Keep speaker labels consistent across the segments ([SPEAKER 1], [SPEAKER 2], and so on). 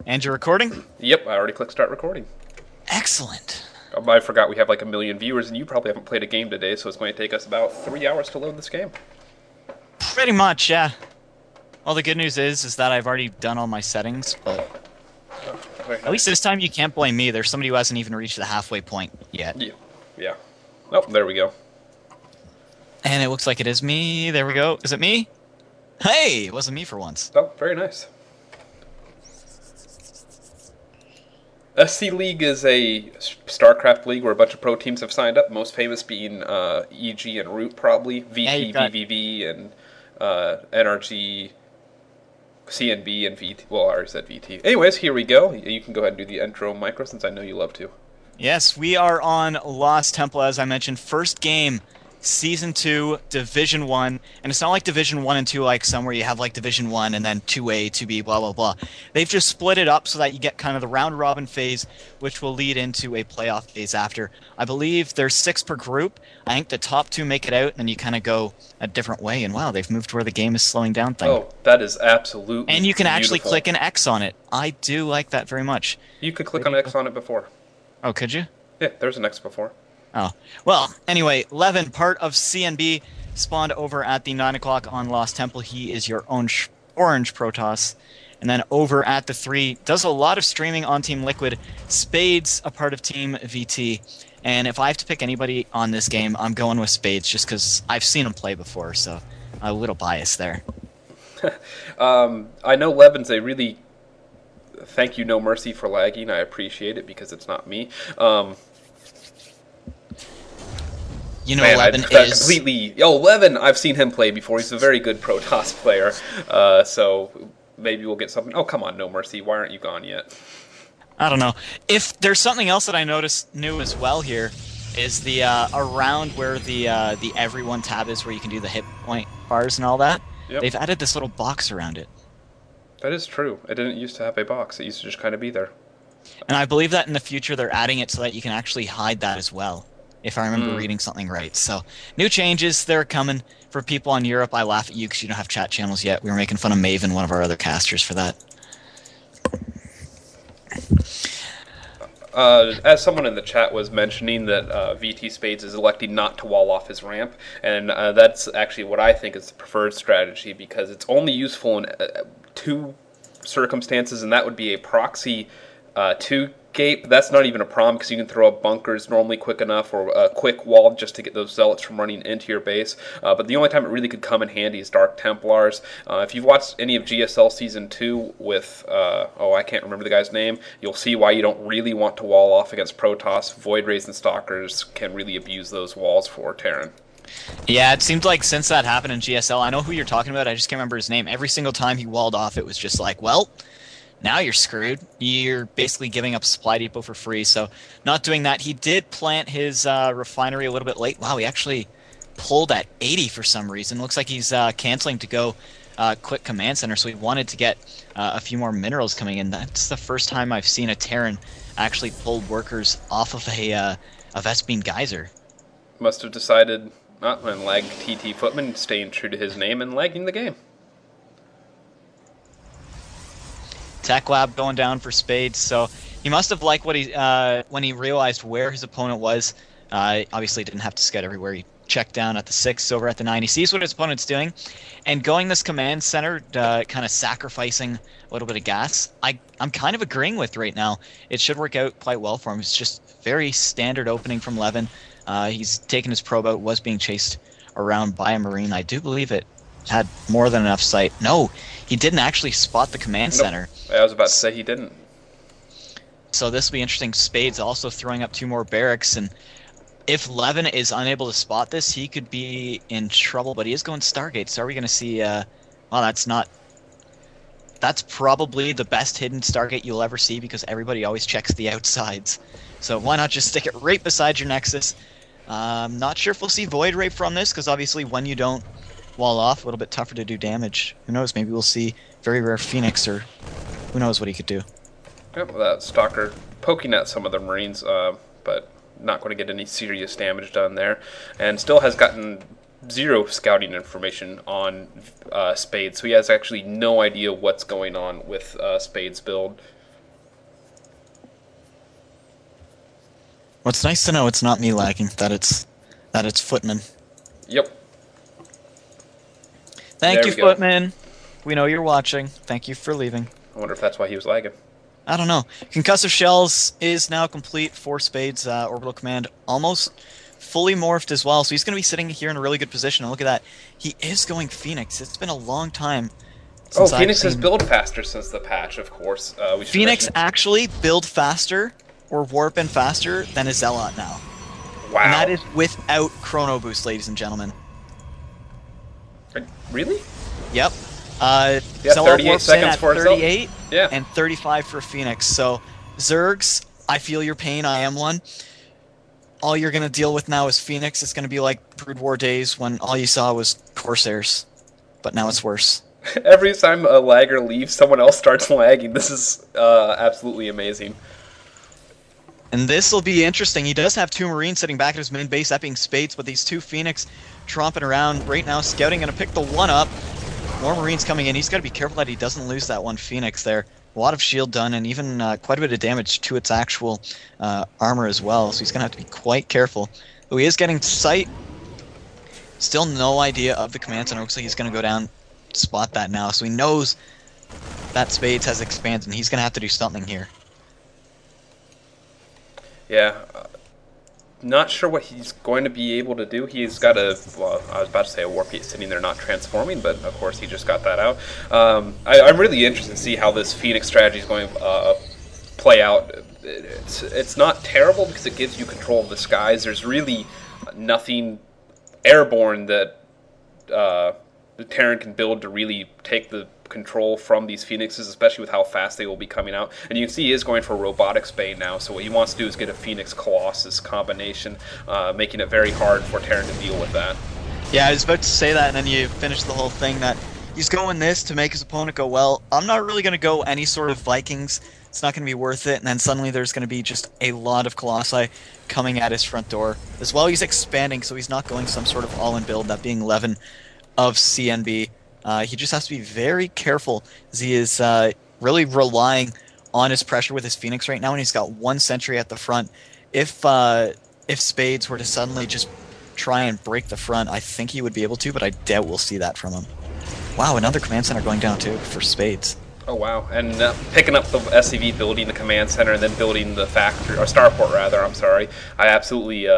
[SPEAKER 1] And you're recording?
[SPEAKER 2] Yep, I already clicked start recording.
[SPEAKER 1] Excellent.
[SPEAKER 2] I forgot we have like a million viewers, and you probably haven't played a game today, so it's going to take us about 3 hours to load this game.
[SPEAKER 1] Pretty much, yeah. Well, the good news is that I've already done all my settings, but
[SPEAKER 2] Very
[SPEAKER 1] at least
[SPEAKER 2] nice.
[SPEAKER 1] this time you can't blame me. There's somebody who hasn't even reached the halfway point yet.
[SPEAKER 2] Yeah, yeah. Oh, there we go.
[SPEAKER 1] And it looks like it is me. There we go. Is it me? Hey, it wasn't me for once.
[SPEAKER 2] Oh, very nice. SCLeague is a StarCraft league where a bunch of pro teams have signed up. Most famous being EG and Root, probably
[SPEAKER 1] Yeah,
[SPEAKER 2] VT,
[SPEAKER 1] you've got...
[SPEAKER 2] VVV, and NRG, CNB, and VT. Well, I already said VT. Anyways, here we go. You can go ahead and do the intro micro since I know you love to.
[SPEAKER 1] Yes, we are on Lost Temple, as I mentioned. First game, Season 2, Division 1. And it's not like Division 1 and 2 like some where you have like Division 1 and then 2A, 2B, blah, blah, blah. They've just split it up so that you get kind of the round-robin phase, which will lead into a playoff phase after. I believe there's 6 per group. I think the top 2 make it out, and then you kind of go a different way. And wow, they've moved to where the game is slowing down thing.
[SPEAKER 2] Oh, that is absolutely
[SPEAKER 1] And you can actually
[SPEAKER 2] beautiful.
[SPEAKER 1] click an X on it. I do like that very much.
[SPEAKER 2] You could click on X on it before.
[SPEAKER 1] Oh, could you?
[SPEAKER 2] Yeah, there's an X before.
[SPEAKER 1] Oh. Well, anyway, Levin, part of CNB, spawned over at the 9 o'clock on Lost Temple. He is your orange Protoss. And then over at the 3, does a lot of streaming on Team Liquid. Spades, a part of Team VT. And if I have to pick anybody on this game, I'm going with Spades just because I've seen him play before, so a little bias there.
[SPEAKER 2] I know Levin's a really... Thank you, No Mercy, for lagging. I appreciate it because it's not me.
[SPEAKER 1] You know,
[SPEAKER 2] Man,
[SPEAKER 1] Levin
[SPEAKER 2] that
[SPEAKER 1] is...
[SPEAKER 2] completely... Yo, Levin, I've seen him play before. He's a very good Protoss player. So maybe we'll get something... Oh, come on, No Mercy. Why aren't you gone yet?
[SPEAKER 1] I don't know. If there's something else that I noticed new as well here, is the around where the everyone tab is, where you can do the hit point bars and all that.
[SPEAKER 2] Yep.
[SPEAKER 1] They've added this little box around it,
[SPEAKER 2] That is true. It didn't used to have a box. It used to just kind of be there.
[SPEAKER 1] and I believe that in the future they're adding it so that you can actually hide that as well. If I remember reading something right. So new changes, they're coming for people on Europe. I laugh at you because you don't have chat channels yet. We were making fun of Maven, one of our other casters, for that.
[SPEAKER 2] As someone in the chat was mentioning that VTSpades is electing not to wall off his ramp, and that's actually what I think is the preferred strategy because it's only useful in 2 circumstances, and that would be a proxy 2 gate. But that's not even a problem because you can throw up bunkers normally quick enough or a quick wall just to get those zealots from running into your base. But the only time it really could come in handy is Dark Templars. If you've watched any of GSL Season 2 with, I can't remember the guy's name, you'll see why you don't really want to wall off against Protoss. Void Rays and Stalkers can really abuse those walls for Terran.
[SPEAKER 1] Yeah, it seemed like since that happened in GSL, I know who you're talking about, I just can't remember his name. Every single time he walled off, it was just like, well, now you're screwed. You're basically giving up supply depot for free, so not doing that. He did plant his refinery a little bit late. Wow, he actually pulled at 80 for some reason. Looks like he's canceling to go quick command center, so he wanted to get a few more minerals coming in. That's the first time I've seen a Terran actually pull workers off of a Vespene geyser.
[SPEAKER 2] Must have decided not when lag TT Footman, staying true to his name and lagging the game.
[SPEAKER 1] Tech Lab going down for Spades, so he must have liked what he when he realized where his opponent was. Obviously didn't have to scout everywhere. He checked down at the 6 over at the 9. He sees what his opponent's doing, and going this command center, kind of sacrificing a little bit of gas, I'm kind of agreeing with right now. It should work out quite well for him. It's just very standard opening from Levin. He's taken his probe out, was being chased around by a Marine. I do believe it had more than enough sight. No, he didn't actually spot the command center.
[SPEAKER 2] I was about to say he didn't.
[SPEAKER 1] So this will be interesting. Spades also throwing up 2 more barracks, and if Levin is unable to spot this, he could be in trouble, but he is going Stargate, so are we going to see... well, that's probably the best hidden Stargate you'll ever see because everybody always checks the outsides. So why not just stick it right beside your Nexus? Not sure if we'll see Void Ray from this, because obviously when you don't wall off, a little bit tougher to do damage. Who knows, maybe we'll see very rare Phoenix, or who knows what he could do.
[SPEAKER 2] Yep, that Stalker poking at some of the Marines, but not going to get any serious damage done there. And still has gotten 0 scouting information on Spades, so he has actually no idea what's going on with Spades' build.
[SPEAKER 1] Well, it's nice to know it's not me lagging, that it's Footman.
[SPEAKER 2] Yep.
[SPEAKER 1] Thank
[SPEAKER 2] There
[SPEAKER 1] you,
[SPEAKER 2] we go.
[SPEAKER 1] Footman. We know you're watching. Thank you for leaving.
[SPEAKER 2] I wonder if that's why he was lagging.
[SPEAKER 1] I don't know. Concussive Shells is now complete for Spades. Orbital Command almost fully morphed as well, so he's going to be sitting here in a really good position. And look at that. He is going Phoenix. It's been a long time
[SPEAKER 2] Oh,
[SPEAKER 1] since I've
[SPEAKER 2] Phoenix has
[SPEAKER 1] seen...
[SPEAKER 2] built faster since the patch, of course. We should
[SPEAKER 1] Phoenix
[SPEAKER 2] mention.
[SPEAKER 1] actually build faster or warp in faster than a Zealot now.
[SPEAKER 2] Wow.
[SPEAKER 1] And that is without Chrono Boost, ladies and gentlemen.
[SPEAKER 2] Really?
[SPEAKER 1] Yep.
[SPEAKER 2] Yeah,
[SPEAKER 1] Zealot
[SPEAKER 2] 38
[SPEAKER 1] warps
[SPEAKER 2] seconds
[SPEAKER 1] in at
[SPEAKER 2] for
[SPEAKER 1] 38
[SPEAKER 2] Yeah.
[SPEAKER 1] and 35 for Phoenix. So, Zergs, I feel your pain. I am one. All you're going to deal with now is Phoenix. It's going to be like Brood War days when all you saw was Corsairs. But now it's worse.
[SPEAKER 2] Every time a lagger leaves, someone else starts lagging. This is absolutely amazing.
[SPEAKER 1] And this will be interesting. He does have 2 Marines sitting back at his main base, that being Spades, but these 2 Phoenix tromping around right now. Scouting going to pick the 1 up. More Marines coming in. He's got to be careful that he doesn't lose that 1 Phoenix there. A lot of shield done, and even quite a bit of damage to its actual armor as well. So he's going to have to be quite careful. Though he is getting sight. Still no idea of the command center. Looks like he's going to go down, spot that now. So he knows that Spades has expanded, and he's going to have to do something here.
[SPEAKER 2] Yeah. Not sure what he's going to be able to do. He's got a, well, I was about to say a War Piece sitting there not transforming, but of course he just got that out. I'm really interested to see how this Phoenix strategy is going to play out. It's not terrible because it gives you control of the skies. There's really nothing airborne that the Terran can build to really take the control from these Phoenixes, especially with how fast they will be coming out. And you can see he is going for Robotics Bane now, so what he wants to do is get a Phoenix Colossus combination, making it very hard for Terran to deal with that.
[SPEAKER 1] Yeah, I was about to say that, and then you finish the whole thing that he's going this to make his opponent go, well, I'm not really going to go any sort of Vikings. It's not going to be worth it. And then suddenly there's going to be just a lot of Colossi coming at his front door. As well, he's expanding, so he's not going some sort of all-in build, that being Levin of CNB. He just has to be very careful, as he is really relying on his pressure with his Phoenix right now, and he's got 1 sentry at the front. If Spades were to suddenly just try and break the front, I think he would be able to, but I doubt we'll see that from him. Wow, another command center going down too for Spades.
[SPEAKER 2] Oh wow, and picking up the SCV, building the command center, and then building the factory, or starport rather, I'm sorry. I absolutely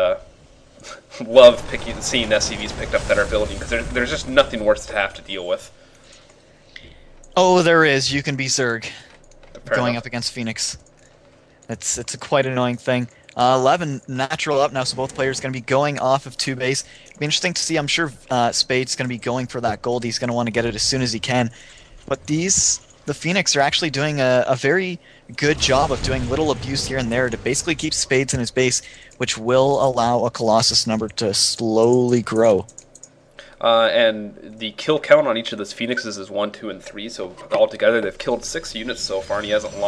[SPEAKER 2] love seeing SCVs picked up that are building, because there's just nothing worse to have to deal with.
[SPEAKER 1] Oh, there is. You can be Zerg going
[SPEAKER 2] enough.
[SPEAKER 1] up against Phoenix. It's a quite annoying thing. 11 natural up now, so both players going to be going off of 2 base. It'll be interesting to see. I'm sure Spade's going to be going for that gold. He's going to want to get it as soon as he can. But the Phoenix are actually doing a very good job of doing little abuse here and there to basically keep Spades in his base, which will allow a Colossus number to slowly grow.
[SPEAKER 2] And the kill count on each of those Phoenixes is 1, 2, and 3, so altogether they've killed 6 units so far, and he hasn't lost.